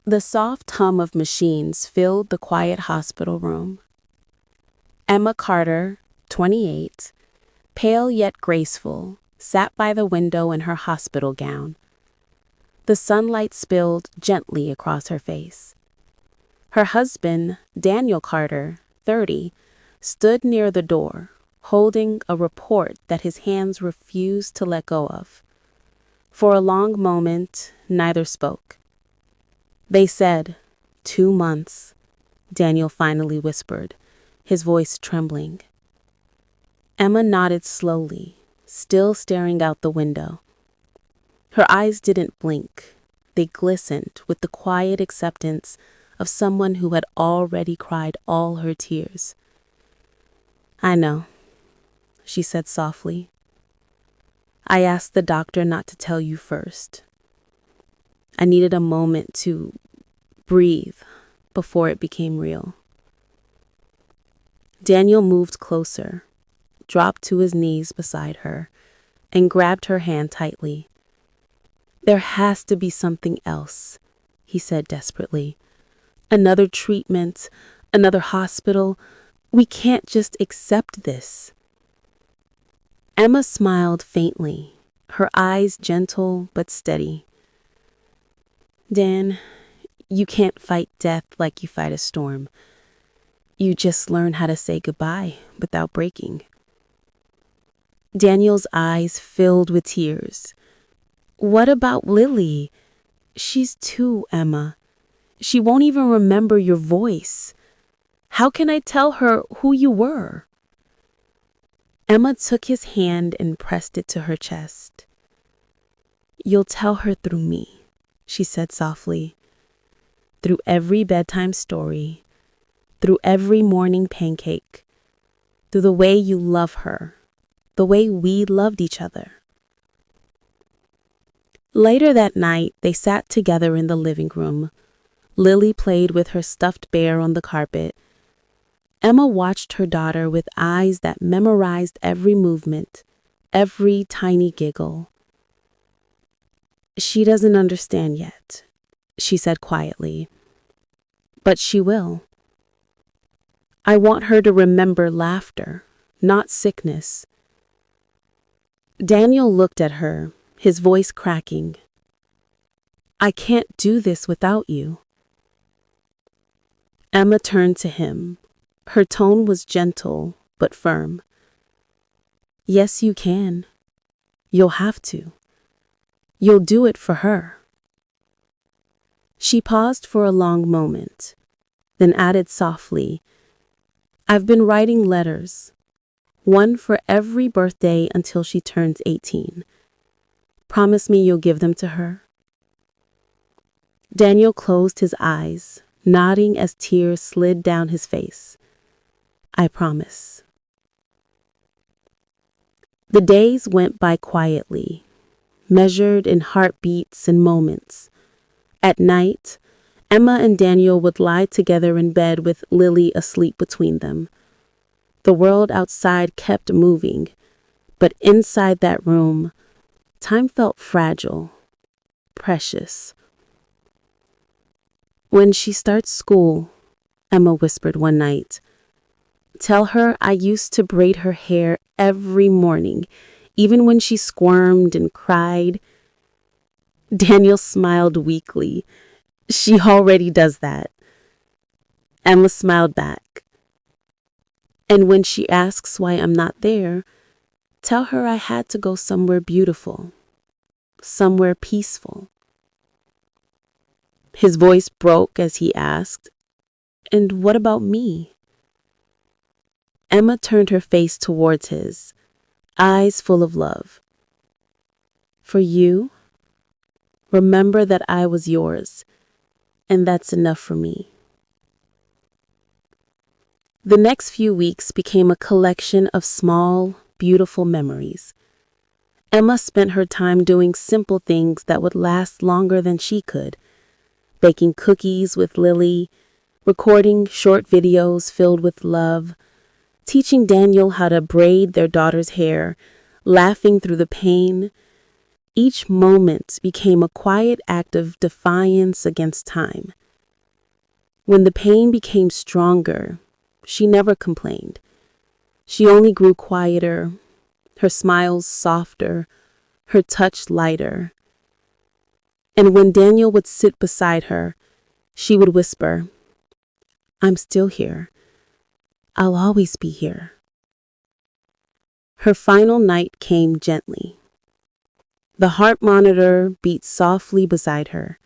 The soft hum of machines filled the quiet hospital room. Emma Carter, 28, pale yet graceful, sat by the window in her hospital gown. The sunlight spilled gently across her face. Her husband, Daniel Carter, 30, stood near the door, holding a report that his hands refused to let go of. For a long moment, neither spoke. They said, 2 months, Daniel finally whispered, his voice trembling. Emma nodded slowly, still staring out the window. Her eyes didn't blink. They glistened with the quiet acceptance of someone who had already cried all her tears. "I know," she said softly. "I asked the doctor not to tell you first. I needed a moment to breathe before it became real." Daniel moved closer, dropped to his knees beside her, and grabbed her hand tightly. "There has to be something else," he said desperately. "Another treatment, another hospital. We can't just accept this." Emma smiled faintly, her eyes gentle but steady. "Dan, you can't fight death like you fight a storm. You just learn how to say goodbye without breaking." Daniel's eyes filled with tears. "What about Lily? She's 2, Emma. She won't even remember your voice. How can I tell her who you were?" Emma took his hand and pressed it to her chest. "You'll tell her through me," she said softly. "Through every bedtime story, through every morning pancake, through the way you love her, the way we loved each other." Later that night, they sat together in the living room. Lily played with her stuffed bear on the carpet. Emma watched her daughter with eyes that memorized every movement, every tiny giggle. "She doesn't understand yet," she said quietly, "but she will. I want her to remember laughter, not sickness." Daniel looked at her, his voice cracking. "I can't do this without you." Emma turned to him. Her tone was gentle but firm. "Yes, you can. You'll have to. You'll do it for her." She paused for a long moment, then added softly, "I've been writing letters, one for every birthday until she turns 18. Promise me you'll give them to her." Daniel closed his eyes, nodding as tears slid down his face. "I promise." The days went by quietly, measured in heartbeats and moments. At night, Emma and Daniel would lie together in bed with Lily asleep between them. The world outside kept moving, but inside that room, time felt fragile, precious. "When she starts school," Emma whispered one night, "tell her I used to braid her hair every morning, even when she squirmed and cried." Daniel smiled weakly. "She already does that." Emma smiled back. "And when she asks why I'm not there, tell her I had to go somewhere beautiful, somewhere peaceful." His voice broke as he asked, "And what about me?" Emma turned her face towards his, eyes full of love. "For you, remember that I was yours, and that's enough for me." The next few weeks became a collection of small, beautiful memories. Emma spent her time doing simple things that would last longer than she could. Baking cookies with Lily, recording short videos filled with love, teaching Daniel how to braid their daughter's hair, laughing through the pain. Each moment became a quiet act of defiance against time. When the pain became stronger, she never complained. She only grew quieter, her smiles softer, her touch lighter. And when Daniel would sit beside her, she would whisper, "I'm still here. I'll always be here." Her final night came gently. The heart monitor beat softly beside her.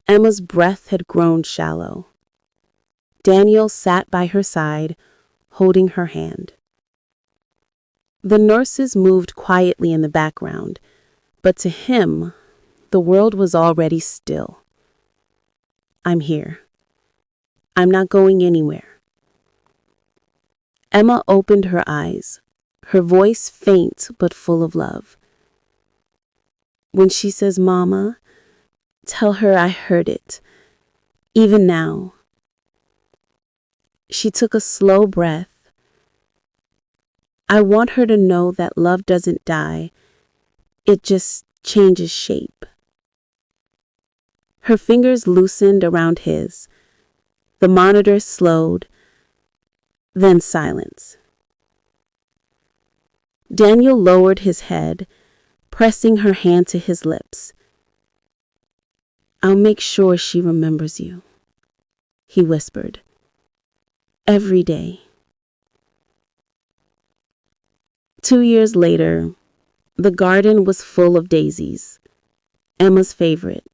Emma's breath had grown shallow. Daniel sat by her side, holding her hand. The nurses moved quietly in the background, but to him, the world was already still. "I'm here. I'm not going anywhere." Emma opened her eyes, her voice faint but full of love. "When she says Mama, tell her I heard it, even now." She took a slow breath. "I want her to know that love doesn't die. It just changes shape." Her fingers loosened around his. The monitor slowed, then silence. Daniel lowered his head, pressing her hand to his lips. "I'll make sure she remembers you," he whispered. "Every day." 2 years later, the garden was full of daisies, Emma's favorite.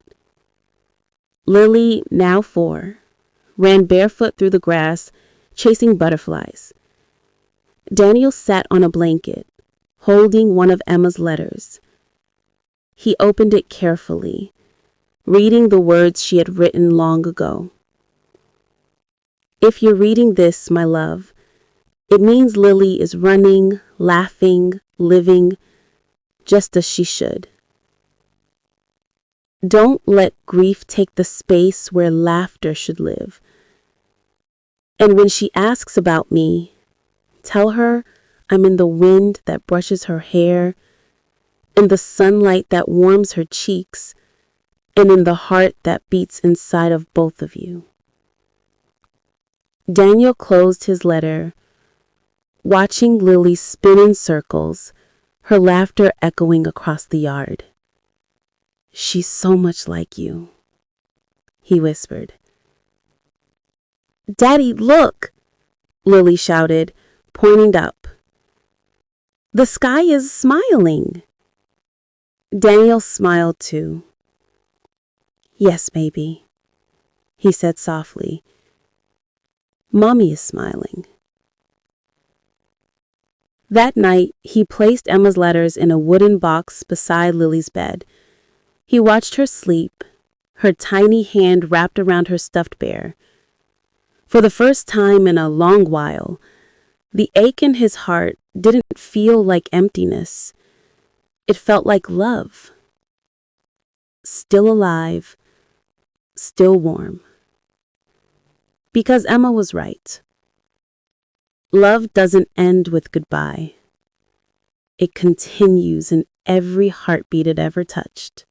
Lily, now 4, ran barefoot through the grass, chasing butterflies. Daniel sat on a blanket, holding one of Emma's letters. He opened it carefully, reading the words she had written long ago. "If you're reading this, my love, it means Lily is running, laughing, living, just as she should. Don't let grief take the space where laughter should live. And when she asks about me, tell her I'm in the wind that brushes her hair, in the sunlight that warms her cheeks, and in the heart that beats inside of both of you." Daniel closed his letter, watching Lily spin in circles, her laughter echoing across the yard. "She's so much like you," he whispered. "Daddy, look!" Lily shouted, pointing up. "The sky is smiling." Daniel smiled too. "Yes, baby," he said softly. "Mommy is smiling." That night, he placed Emma's letters in a wooden box beside Lily's bed. He watched her sleep, her tiny hand wrapped around her stuffed bear. For the first time in a long while, the ache in his heart didn't feel like emptiness. It felt like love. Still alive, still warm. Because Emma was right. Love doesn't end with goodbye. It continues in every heartbeat it ever touched.